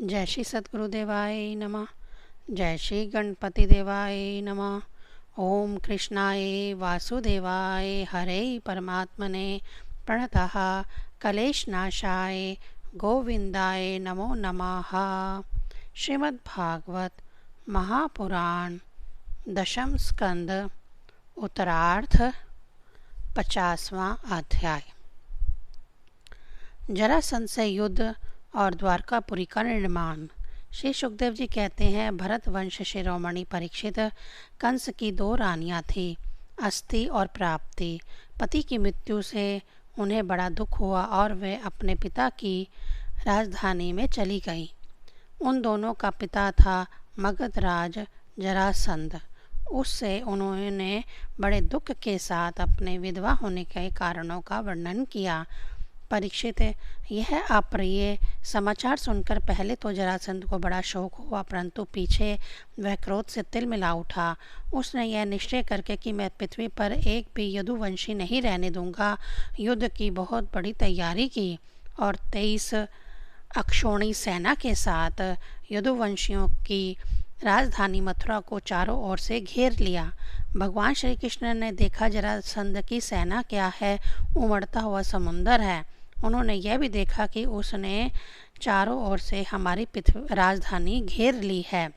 जय श्री सद्गुरुदेवाय नमः। जय श्री गणपति देवाय नमः। ओम कृष्णाय वासुदेवाय हरे परमात्मने प्रणतः कलेशनाशाय गोविंदाय नमो नमः। श्रीमद्भागवत महापुराण दशम स्कंद उत्तरार्ध 50वां अध्याय। जरासंध से युद्ध और द्वारकापुरी का निर्माण। श्री सुखदेव जी कहते हैं, भरत वंश शिरोमणि परीक्षित कंस की 2 रानियां थी, अस्ति और प्राप्ति। पति की मृत्यु से उन्हें बड़ा दुख हुआ और वे अपने पिता की राजधानी में चली गईं। उन दोनों का पिता था मगधराज जरासंध। उससे उन्होंने बड़े दुख के साथ अपने विधवा होने के कारणों का वर्णन किया। परीक्षित, यह अप्रिय समाचार सुनकर पहले तो जरासंध को बड़ा शोक हुआ, परंतु पीछे वह क्रोध से तिलमिला उठा। उसने यह निश्चय करके कि मैं पृथ्वी पर एक भी यदुवंशी नहीं रहने दूंगा, युद्ध की बहुत बड़ी तैयारी की और 23 अक्षौणी सेना के साथ यदुवंशियों की राजधानी मथुरा को चारों ओर से घेर लिया। भगवान श्री कृष्ण ने देखा जरासंध की सेना क्या है, उमड़ता हुआ समुंदर है। उन्होंने यह भी देखा कि उसने चारों ओर से हमारी राजधानी घेर ली है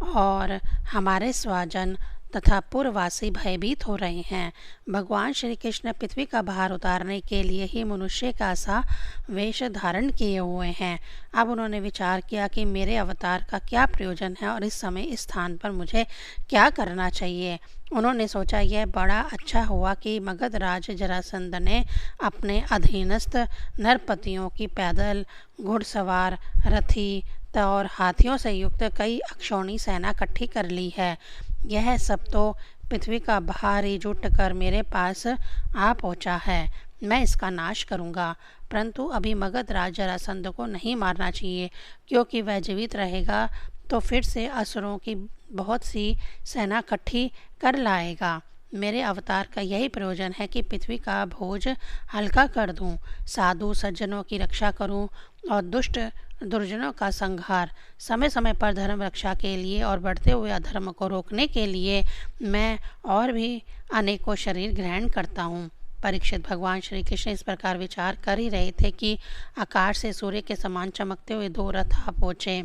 और हमारे स्वजन तथा पूर्ववासी भयभीत हो रहे हैं। भगवान श्री कृष्ण पृथ्वी का भार उतारने के लिए ही मनुष्य का सा वेश धारण किए हुए हैं। अब उन्होंने विचार किया कि मेरे अवतार का क्या प्रयोजन है और इस समय इस स्थान पर मुझे क्या करना चाहिए। उन्होंने सोचा, यह बड़ा अच्छा हुआ कि मगधराज जरासंध ने अपने अधीनस्थ नरपतियों की पैदल, घुड़सवार, रथी और हाथियों से युक्त कई अक्षौणी सेना इकट्ठी कर ली है। यह सब तो पृथ्वी का भार ही जुट कर मेरे पास आ पहुंचा है। मैं इसका नाश करूंगा, परंतु अभी मगधराज जरासंध को नहीं मारना चाहिए, क्योंकि वह जीवित रहेगा तो फिर से असुरों की बहुत सी सेना इकट्ठी कर लाएगा। मेरे अवतार का यही प्रयोजन है कि पृथ्वी का बोझ हल्का कर दूं, साधु सज्जनों की रक्षा करूं और दुष्ट दुर्जनों का संहार। समय समय पर धर्म रक्षा के लिए और बढ़ते हुए अधर्म को रोकने के लिए मैं और भी अनेकों शरीर ग्रहण करता हूँ। परीक्षित, भगवान श्री कृष्ण इस प्रकार विचार कर ही रहे थे कि आकाश से सूर्य के समान चमकते हुए 2 रथ आ पहुँचे।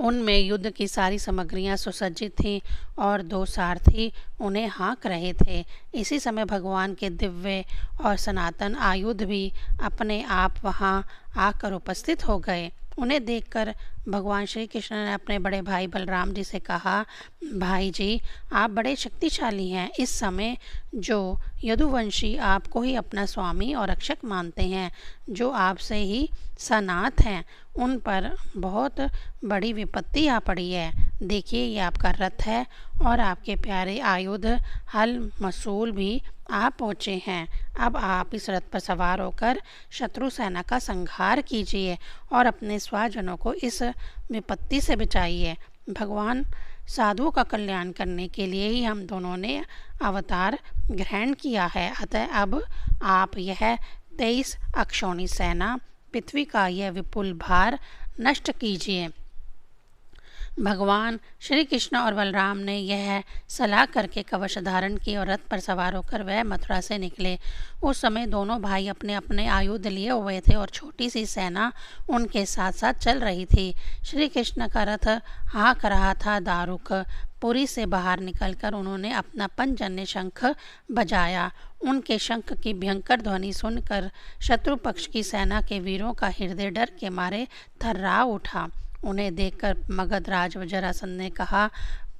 उनमें युद्ध की सारी सामग्रियां सुसज्जित थीं और 2 सारथी उन्हें हाँक रहे थे। इसी समय भगवान के दिव्य और सनातन आयुध भी अपने आप वहां आकर उपस्थित हो गए। उन्हें देखकर भगवान श्री कृष्ण ने अपने बड़े भाई बलराम जी से कहा, भाई जी, आप बड़े शक्तिशाली हैं। इस समय जो यदुवंशी आपको ही अपना स्वामी और रक्षक मानते हैं, जो आपसे ही सनात हैं, उन पर बहुत बड़ी विपत्ति आ पड़ी है। देखिए, ये आपका रथ है और आपके प्यारे आयुध हल मसूल भी आ पहुँचे हैं। अब आप इस रथ पर सवार होकर शत्रु सेना का संहार कीजिए और अपने स्वजनों को इस विपत्ति से बचाइए। भगवान साधुओं का कल्याण करने के लिए ही हम दोनों ने अवतार ग्रहण किया है। अतः अब आप यह 23 अक्षौणी सेना, पृथ्वी का यह विपुल भार नष्ट कीजिए। भगवान श्री कृष्ण और बलराम ने यह सलाह करके कवच धारण की और रथ पर सवार होकर वह मथुरा से निकले। उस समय दोनों भाई अपने अपने आयुध लिए हुए थे और छोटी सी सेना उनके साथ साथ चल रही थी। श्री कृष्ण का रथ हाँक रहा था दारुक। पुरी से बाहर निकलकर उन्होंने अपना पंचजन्य शंख बजाया। उनके शंख की भयंकर ध्वनि सुनकर शत्रु पक्ष की सेना के वीरों का हृदय डर के मारे थर्रा उठा। उन्हें देखकर मगधराज जरासंध ने कहा,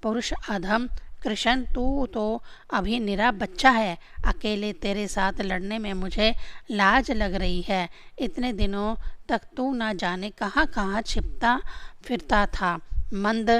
पुरुष अधम कृष्ण, तू तो अभी निरा बच्चा है। अकेले तेरे साथ लड़ने में मुझे लाज लग रही है। इतने दिनों तक तू न जाने कहाँ कहाँ छिपता फिरता था। मंद,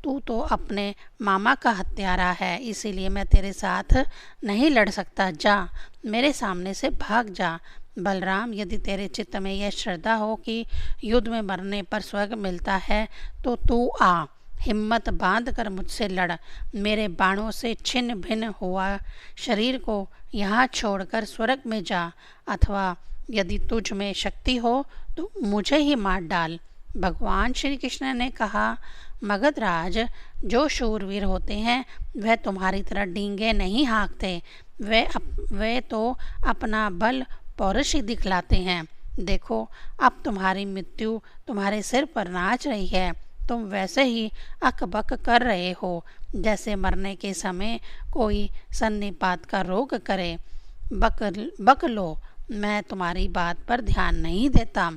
तू तो अपने मामा का हत्यारा है, इसीलिए मैं तेरे साथ नहीं लड़ सकता। जा, मेरे सामने से भाग जा। बलराम, यदि तेरे चित्त में यह श्रद्धा हो कि युद्ध में मरने पर स्वर्ग मिलता है, तो तू आ, हिम्मत बांध कर मुझसे लड़। मेरे बाणों से छिन्न भिन्न हुआ शरीर को यहाँ छोड़कर स्वर्ग में जा, अथवा यदि तुझ में शक्ति हो तो मुझे ही मार डाल। भगवान श्री कृष्ण ने कहा, मगधराज, जो शूरवीर होते हैं वह तुम्हारी तरह डींगे नहीं हाँकते, वे तो अपना बल पौरुष ही दिखलाते हैं। देखो, अब तुम्हारी मृत्यु तुम्हारे सिर पर नाच रही है। तुम वैसे ही अकबक कर रहे हो जैसे मरने के समय कोई सन्निपात का रोग करे। बक लो, मैं तुम्हारी बात पर ध्यान नहीं देता।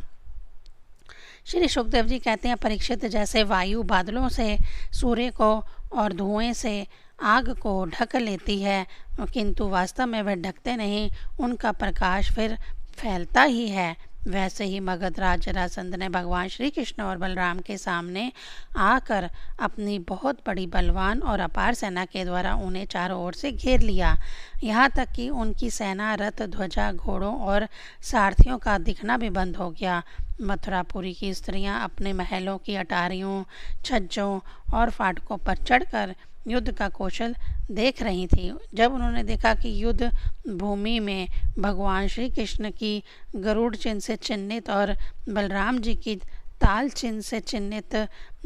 श्री सुखदेव जी कहते हैं, परीक्षित, जैसे वायु बादलों से सूर्य को और धुएं से आग को ढक लेती है, किंतु वास्तव में वह ढकते नहीं, उनका प्रकाश फिर फैलता ही है, वैसे ही मगधराज जरासंध ने भगवान श्री कृष्ण और बलराम के सामने आकर अपनी बहुत बड़ी बलवान और अपार सेना के द्वारा उन्हें चारों ओर से घेर लिया। यहाँ तक कि उनकी सेना, रथ, ध्वजा, घोड़ों और सारथियों का दिखना भी बंद हो गया। मथुरापुरी की स्त्रियां अपने महलों की अटारियों, छज्जों और फाटकों पर चढ़कर युद्ध का कौशल देख रही थी। जब उन्होंने देखा कि युद्ध भूमि में भगवान श्री कृष्ण की गरुड़ चिन्ह से चिन्हित और बलराम जी की ताल चिन्ह से चिन्हित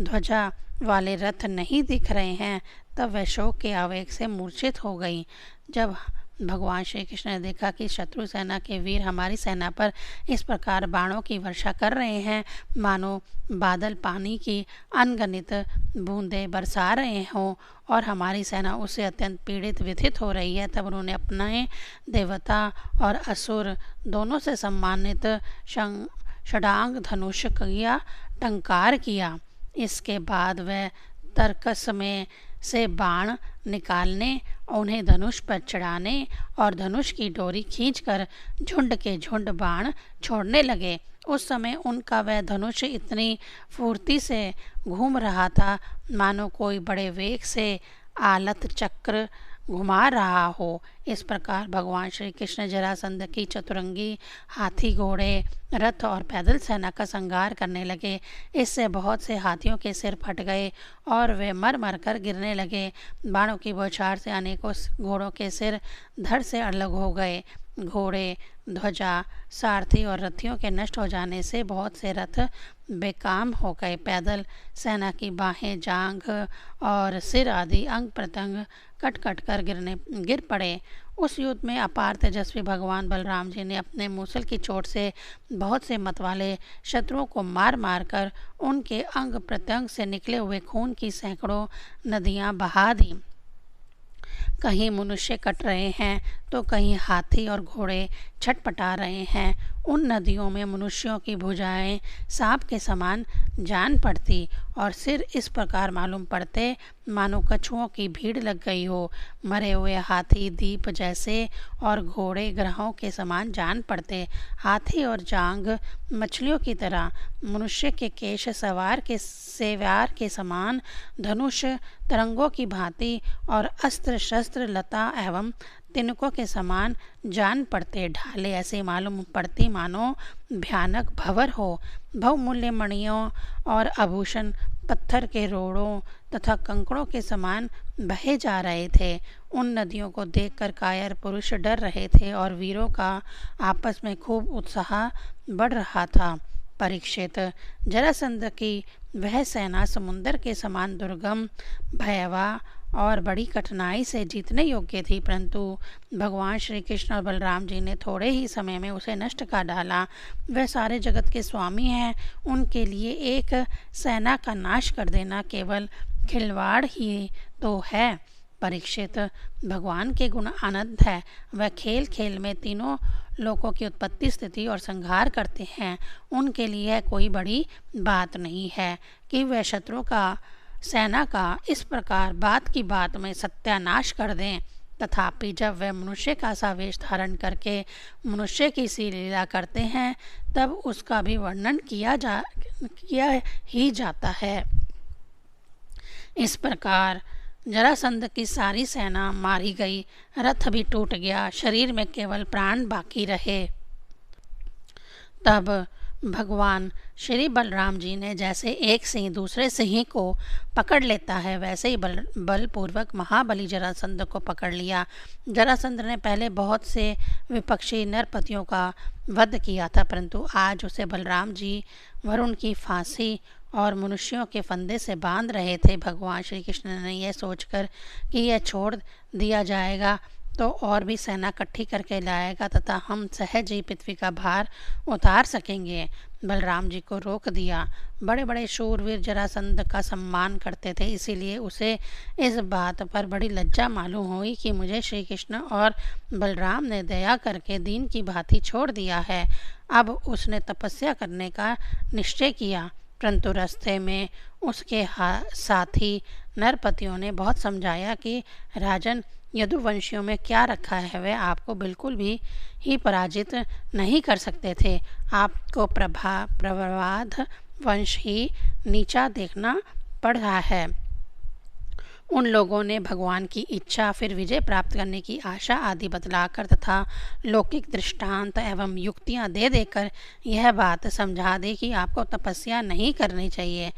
ध्वजा वाले रथ नहीं दिख रहे हैं, तब वह शोक के आवेग से मूर्छित हो गई। जब भगवान श्री कृष्ण ने देखा कि शत्रु सेना के वीर हमारी सेना पर इस प्रकार बाणों की वर्षा कर रहे हैं मानो बादल पानी की अनगणित बूंदें बरसा रहे हों और हमारी सेना उससे अत्यंत पीड़ित व्यथित हो रही है, तब उन्होंने अपने देवता और असुर दोनों से सम्मानित षडांग धनुष किया टंकार किया। इसके बाद वह तर्कस में से बाण निकालने, उन्हें धनुष पर चढ़ाने और धनुष की डोरी खींचकर झुंड के झुंड बाण छोड़ने लगे। उस समय उनका वह धनुष इतनी फुर्ती से घूम रहा था मानो कोई बड़े वेग से आलत चक्र घुमा रहा हो। इस प्रकार भगवान श्री कृष्ण जरासंध की चतुरंगी, हाथी, घोड़े, रथ और पैदल सेना का संहार करने लगे। इससे बहुत से हाथियों के सिर फट गए और वे मर मर कर गिरने लगे। बाणों की बौछार से अनेकों घोड़ों के सिर धड़ से अलग हो गए। घोड़े, ध्वजा, सारथी और रथियों के नष्ट हो जाने से बहुत से रथ बेकाम हो गए। पैदल सेना की बाहें, जांघ और सिर आदि अंग प्रत्यंग कट कट कर गिर पड़े। उस युद्ध में अपार तेजस्वी भगवान बलराम जी ने अपने मूसल की चोट से बहुत से मतवाले शत्रुओं को मार मार कर उनके अंग प्रत्यंग से निकले हुए खून की सैकड़ों नदियां बहा दी। कहीं मनुष्य कट रहे हैं तो कहीं हाथी और घोड़े छटपटा रहे हैं। उन नदियों में मनुष्यों की भुजाएं सांप के समान जान पड़ती और सिर इस प्रकार मालूम पड़ते मानो कछुओं की भीड़ लग गई हो। मरे हुए हाथी दीप जैसे और घोड़े ग्रहों के समान जान पड़ते। हाथी और जांघ मछलियों की तरह, मनुष्य के केश सेवार के समान, धनुष तरंगों की भांति और अस्त्र शस्त्र लता एवं तिनकों के समान जान पड़ते। ढाले ऐसे मालूम पड़ती मानो भयानक भंवर हो। बहुमूल्य मणियों और आभूषण पत्थर के रोड़ों तथा कंकड़ों के समान बहे जा रहे थे। उन नदियों को देखकर कायर पुरुष डर रहे थे और वीरों का आपस में खूब उत्साह बढ़ रहा था। परीक्षित, जरासंध की वह सेना समुद्र के समान दुर्गम, भयावह और बड़ी कठिनाई से जीतने योग्य थी, परंतु भगवान श्री कृष्ण और बलराम जी ने थोड़े ही समय में उसे नष्ट कर डाला। वह सारे जगत के स्वामी हैं, उनके लिए एक सेना का नाश कर देना केवल खिलवाड़ ही तो है। परीक्षित, भगवान के गुण अनंत है। वह खेल खेल में तीनों लोकों की उत्पत्ति, स्थिति और संहार करते हैं। उनके लिए कोई बड़ी बात नहीं है कि वह शत्रु का सेना का इस प्रकार बात की बात में सत्यानाश कर दें। तथापि जब वह मनुष्य का सा वेश धारण करके मनुष्य की सी लीला करते हैं तब उसका भी वर्णन किया ही जाता है। इस प्रकार जरासंध की सारी सेना मारी गई, रथ भी टूट गया, शरीर में केवल प्राण बाकी रहे। तब भगवान श्री बलराम जी ने जैसे एक सिंह दूसरे सिंह को पकड़ लेता है, वैसे ही बलपूर्वक महाबली जरासंध को पकड़ लिया। जरासंध ने पहले बहुत से विपक्षी नरपतियों का वध किया था, परंतु आज उसे बलराम जी वरुण की फांसी और मनुष्यों के फंदे से बांध रहे थे। भगवान श्री कृष्ण ने यह सोचकर कि यह छोड़ दिया जाएगा तो और भी सेना इकट्ठी करके लाएगा तथा हम सहज ही पृथ्वी का भार उतार सकेंगे, बलराम जी को रोक दिया। बड़े बड़े शूरवीर जरासंध का सम्मान करते थे, इसीलिए उसे इस बात पर बड़ी लज्जा मालूम हुई कि मुझे श्री कृष्ण और बलराम ने दया करके दीन की भांति छोड़ दिया है। अब उसने तपस्या करने का निश्चय किया, परंतु रास्ते में उसके साथी नरपतियों ने बहुत समझाया कि राजन, यदुवंशियों में क्या रखा है, वे आपको बिल्कुल भी ही पराजित नहीं कर सकते थे। आपको प्रभाद वंश ही नीचा देखना पड़ रहा है। उन लोगों ने भगवान की इच्छा, फिर विजय प्राप्त करने की आशा आदि बतलाकर तथा लौकिक दृष्टांत एवं युक्तियां दे देकर यह बात समझा दी कि आपको तपस्या नहीं करनी चाहिए।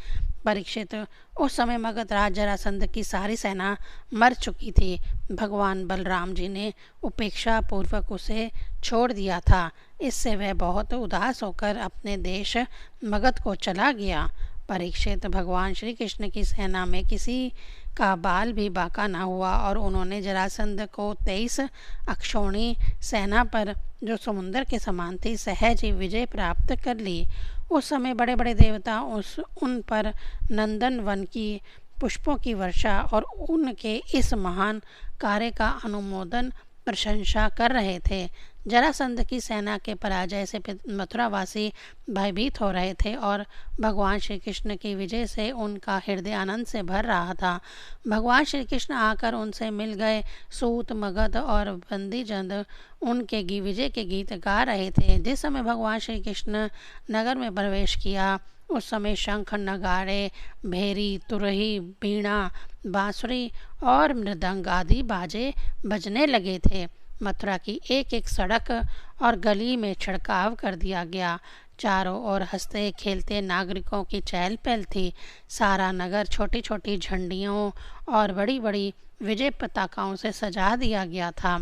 परीक्षित, उस समय मगध राज जरासंध की सारी सेना मर चुकी थी। भगवान बलराम जी ने उपेक्षा पूर्वक उसे छोड़ दिया था। इससे वह बहुत उदास होकर अपने देश मगध को चला गया। परीक्षित, भगवान श्री कृष्ण की सेना में किसी का बाल भी बाका न हुआ और उन्होंने जरासंध को 23 अक्षौणी सेना पर, जो समुद्र के समान थी, सहज ही विजय प्राप्त कर ली। उस समय बड़े बड़े देवता उन पर नंदन वन की पुष्पों की वर्षा और उनके इस महान कार्य का अनुमोदन प्रशंसा कर रहे थे। जरासंध की सेना के पराजय से मथुरावासी भयभीत हो रहे थे और भगवान श्री कृष्ण की विजय से उनका हृदय आनंद से भर रहा था। भगवान श्री कृष्ण आकर उनसे मिल गए। सूत, मगध और बंदीजन उनके विजय के गीत गा रहे थे। जिस समय भगवान श्री कृष्ण नगर में प्रवेश किया, उस समय शंख, नगाड़े, भेरी, तुरही, बीणा, बांसुरी और मृदंग आदि बाजे बजने लगे थे। मथुरा की एक एक सड़क और गली में छिड़काव कर दिया गया। चारों ओर हंसते खेलते नागरिकों की चहल पहल थी। सारा नगर छोटी छोटी झंडियों और बड़ी बड़ी विजय पताकाओं से सजा दिया गया था।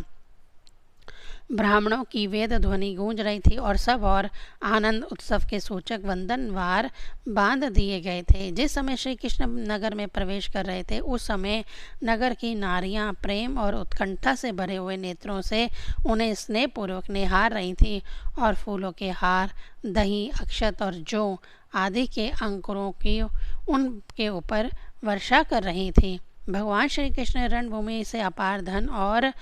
ब्राह्मणों की वेद ध्वनि गूंज रही थी और सब और आनंद उत्सव के सूचक वंदनवार बांध दिए गए थे। जिस समय श्री कृष्ण नगर में प्रवेश कर रहे थे, उस समय नगर की नारियां प्रेम और उत्कंठा से भरे हुए नेत्रों से उन्हें स्नेहपूर्वक निहार रही थी और फूलों के हार, दही, अक्षत और जौ आदि के अंकुरों की उनके ऊपर वर्षा कर रही थी। भगवान श्री कृष्ण रणभूमि से अपार धन और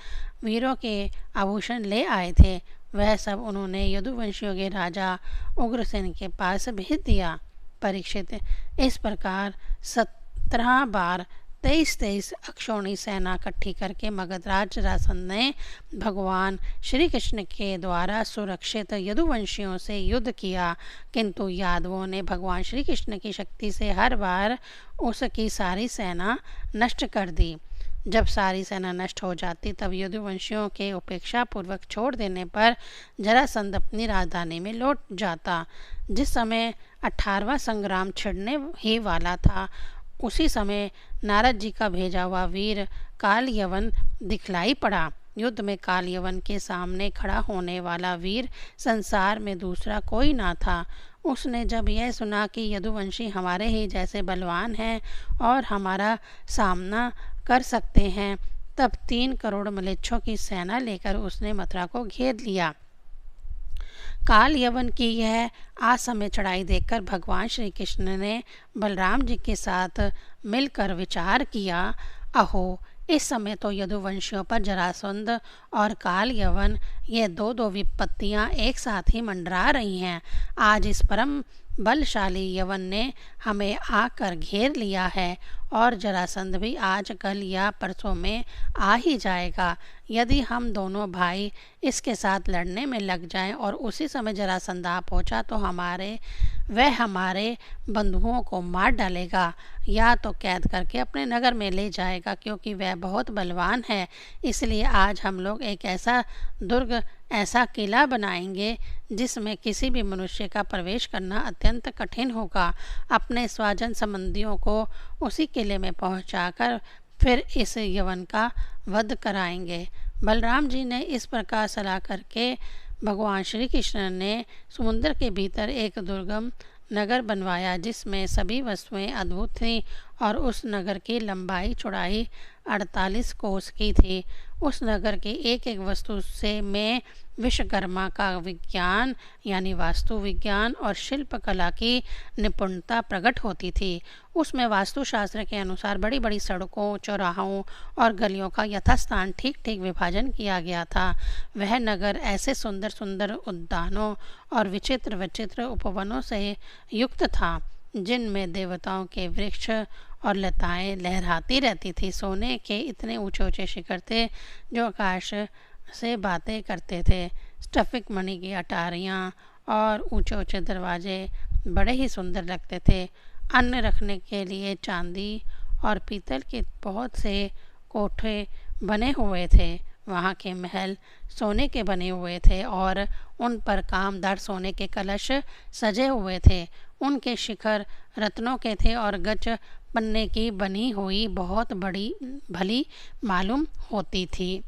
वीरों के आभूषण ले आए थे। वह सब उन्होंने यदुवंशियों के राजा उग्रसेन के पास भेज दिया। परीक्षित, इस प्रकार 17 बार 23 अक्षौणी सेना इकट्ठी करके मगधराज जरासंध ने भगवान श्री कृष्ण के द्वारा सुरक्षित यदुवंशियों से युद्ध किया, किंतु यादवों ने भगवान श्री कृष्ण की शक्ति से हर बार उसकी सारी सेना नष्ट कर दी। जब सारी सेना नष्ट हो जाती, तब यदुवंशियों के उपेक्षा पूर्वक छोड़ देने पर जरासंध अपनी राजधानी में लौट जाता। जिस समय 18वां संग्राम छिड़ने ही वाला था, उसी समय नारद जी का भेजा हुआ वीर कालयवन दिखलाई पड़ा। युद्ध में कालयवन के सामने खड़ा होने वाला वीर संसार में दूसरा कोई ना था। उसने जब यह सुना कि यदुवंशी हमारे ही जैसे बलवान हैं और हमारा सामना कर सकते हैं, तब 3 करोड़ मलेच्छों की सेना लेकर उसने मथुरा को घेर लिया। काल यवन की यह असमय चढ़ाई देखकर भगवान श्री कृष्ण ने बलराम जी के साथ मिलकर विचार किया, अहो, इस समय तो यदुवंशियों पर जरासंध और काल यवन ये दो विपत्तियां एक साथ ही मंडरा रही हैं। आज इस परम बलशाली यवन ने हमें आकर घेर लिया है और जरासंध भी आज, कल या परसों में आ ही जाएगा। यदि हम दोनों भाई इसके साथ लड़ने में लग जाएं और उसी समय जरासंध आ पहुंचा तो वह हमारे बंधुओं को मार डालेगा या तो कैद करके अपने नगर में ले जाएगा, क्योंकि वह बहुत बलवान है। इसलिए आज हम लोग एक ऐसा दुर्ग ऐसा किला बनाएंगे जिसमें किसी भी मनुष्य का प्रवेश करना अत्यंत कठिन होगा। अपने स्वजन संबंधियों को उसी किले में पहुंचाकर फिर इस यवन का वध कराएंगे। बलराम जी ने इस प्रकार सलाह करके भगवान श्री कृष्ण ने समुद्र के भीतर एक दुर्गम नगर बनवाया जिसमें सभी वस्तुएं अद्भुत थीं और उस नगर की लंबाई चौड़ाई 48 कोस की थी। उस नगर की एक एक वस्तु से में विश्वकर्मा का विज्ञान यानी वास्तु विज्ञान और शिल्प कला की निपुणता प्रकट होती थी। उसमें वास्तुशास्त्र के अनुसार बड़ी बड़ी सड़कों, चौराहों और गलियों का यथास्थान ठीक ठीक विभाजन किया गया था। वह नगर ऐसे सुंदर सुंदर उद्यानों और विचित्र विचित्र उपवनों से युक्त था जिनमें देवताओं के वृक्ष और लताएं लहराती रहती थी। सोने के इतने ऊंचे ऊंचे शिखर थे जो आकाश से बातें करते थे। स्टफिक मणि की अटारियाँ और ऊंचे ऊंचे दरवाजे बड़े ही सुंदर लगते थे। अन्न रखने के लिए चांदी और पीतल के बहुत से कोठे बने हुए थे। वहाँ के महल सोने के बने हुए थे और उन पर कामदार सोने के कलश सजे हुए थे। उनके शिखर रत्नों के थे और गज पन्ने की बनी हुई बहुत बड़ी भली मालूम होती थी।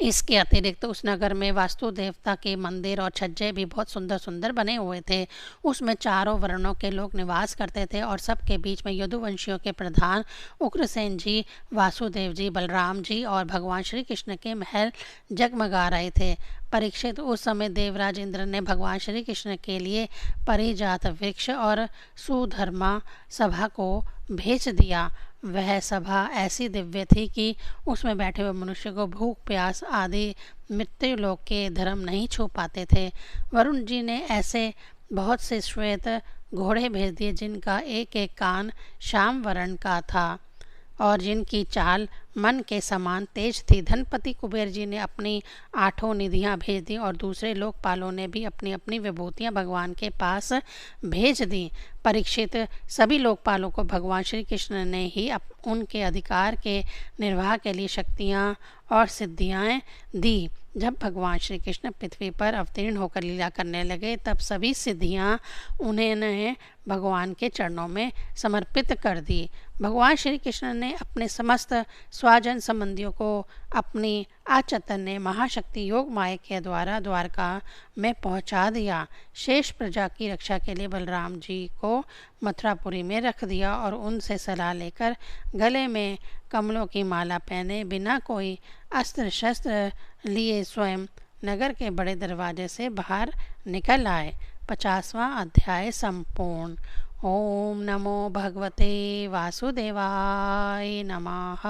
इसके अतिरिक्त उस नगर में वास्तु देवता के मंदिर और छज्जे भी बहुत सुंदर सुंदर बने हुए थे। उसमें चारों वर्णों के लोग निवास करते थे और सबके बीच में यदुवंशियों के प्रधान उग्रसेन जी, वासुदेव जी, बलराम जी और भगवान श्री कृष्ण के महल जगमगा रहे थे। परीक्षित, उस समय देवराज इंद्र ने भगवान श्री कृष्ण के लिए परिजात वृक्ष और सुधर्मा सभा को भेज दिया। वह सभा ऐसी दिव्य थी कि उसमें बैठे हुए मनुष्य को भूख, प्यास आदि मृत्यु लोक के धर्म नहीं छू पाते थे। वरुण जी ने ऐसे बहुत से श्वेत घोड़े भेज दिए जिनका एक एक कान श्याम वर्ण का था और जिनकी चाल मन के समान तेज थी। धनपति कुबेर जी ने अपनी 8 निधियां भेज दी और दूसरे लोकपालों ने भी अपनी अपनी विभूतियां भगवान के पास भेज दी। परीक्षित, सभी लोकपालों को भगवान श्री कृष्ण ने ही उनके अधिकार के निर्वाह के लिए शक्तियां और सिद्धियां दी। जब भगवान श्री कृष्ण पृथ्वी पर अवतीर्ण होकर लीला करने लगे तब सभी सिद्धियां उन्हें भगवान के चरणों में समर्पित कर दी। भगवान श्री कृष्ण ने अपने समस्त स्वजन संबंधियों को अपनी अचैतन्य महाशक्ति योग माया के द्वारा द्वारका में पहुंचा दिया। शेष प्रजा की रक्षा के लिए बलराम जी को मथुरापुरी में रख दिया और उनसे सलाह लेकर गले में कमलों की माला पहने बिना कोई अस्त्र शस्त्र लिए स्वयं नगर के बड़े दरवाजे से बाहर निकल आए। 50वां अध्याय संपूर्ण। ओम नमो भगवते वासुदेवाय नमः।